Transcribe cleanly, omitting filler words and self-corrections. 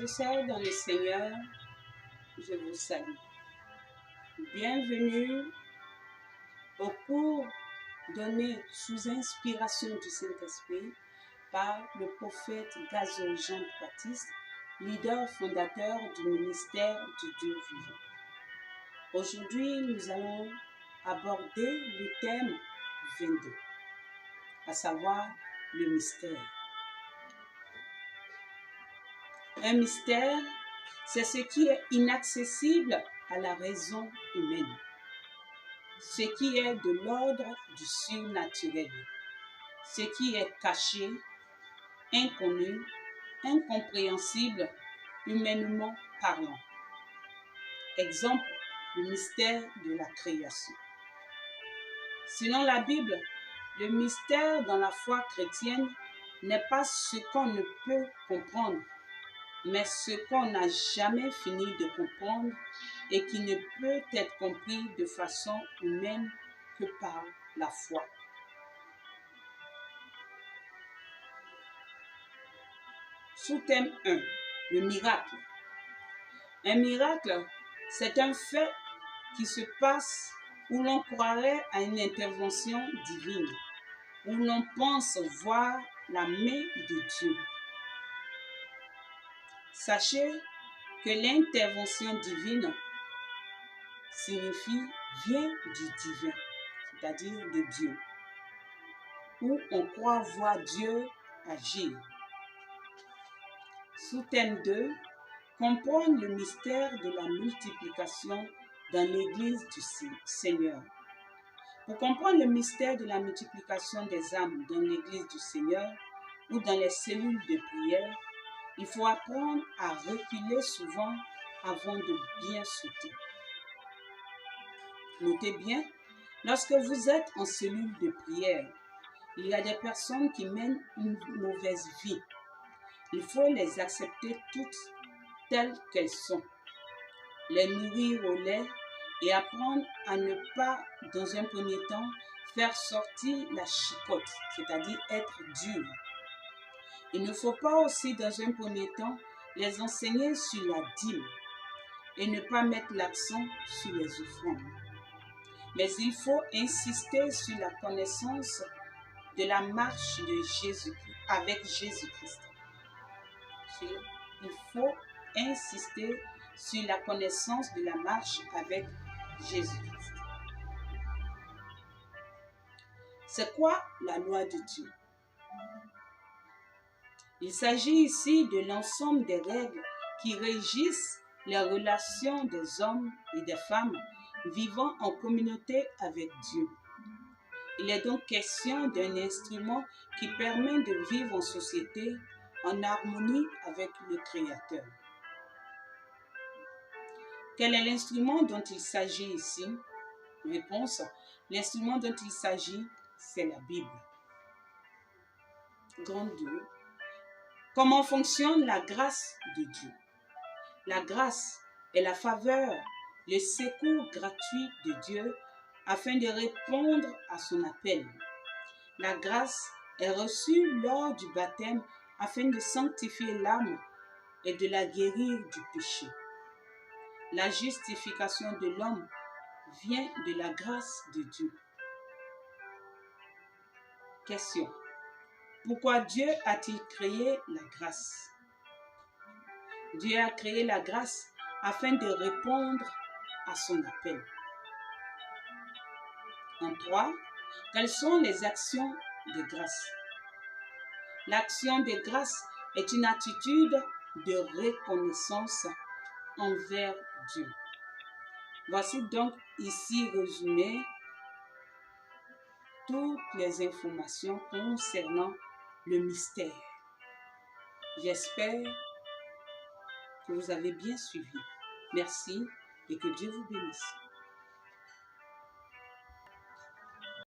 et sœurs dans le Seigneur, je vous salue. Bienvenue au cours donné sous inspiration du Saint-Esprit par le prophète Gazo Jean-Baptiste, leader fondateur du ministère du Dieu vivant. Aujourd'hui, nous allons aborder le thème 22, à savoir le mystère. Un mystère, c'est ce qui est inaccessible à la raison humaine, ce qui est de l'ordre du surnaturel, ce qui est caché, inconnu, incompréhensible, humainement parlant. Exemple, le mystère de la création. Selon la Bible, le mystère dans la foi chrétienne n'est pas ce qu'on ne peut comprendre, mais ce qu'on n'a jamais fini de comprendre et qui ne peut être compris de façon humaine que par la foi. Sous-thème 1, le miracle. Un miracle, c'est un fait qui se passe où l'on croirait à une intervention divine, où l'on pense voir la main de Dieu. Sachez que l'intervention divine signifie vient du divin, c'est-à-dire de Dieu, où on croit voir Dieu agir. Sous-thème 2, comprendre le mystère de la multiplication dans l'Église du Seigneur. Pour comprendre le mystère de la multiplication des âmes dans l'Église du Seigneur ou dans les cellules de prière, il faut apprendre à reculer souvent avant de bien sauter. Notez bien, lorsque vous êtes en cellule de prière, il y a des personnes qui mènent une mauvaise vie. Il faut les accepter toutes telles qu'elles sont, les nourrir au lait et apprendre à ne pas, dans un premier temps, faire sortir la chicotte, c'est-à-dire être dur. Il ne faut pas aussi, dans un premier temps, les enseigner sur la dîme et ne pas mettre l'accent sur les offrandes. Mais il faut insister sur la connaissance de la marche de Jésus-Christ, avec Jésus-Christ. Il faut insister sur la connaissance de la marche avec Jésus-Christ. C'est quoi la loi de Dieu? Il s'agit ici de l'ensemble des règles qui régissent les relations des hommes et des femmes vivant en communauté avec Dieu. Il est donc question d'un instrument qui permet de vivre en société en harmonie avec le Créateur. Quel est l'instrument dont il s'agit ici? Réponse, l'instrument dont il s'agit, c'est la Bible. Grande 2. Comment fonctionne la grâce de Dieu? La grâce est la faveur, le secours gratuit de Dieu afin de répondre à son appel. La grâce est reçue lors du baptême afin de sanctifier l'âme et de la guérir du péché. La justification de l'homme vient de la grâce de Dieu. Question. Pourquoi Dieu a-t-il créé la grâce? Dieu a créé la grâce afin de répondre à son appel. En 3, quelles sont les actions de grâce? L'action de grâce est une attitude de reconnaissance envers Dieu. Voici donc ici résumé toutes les informations concernant le mystère. J'espère que vous avez bien suivi. Merci et que Dieu vous bénisse.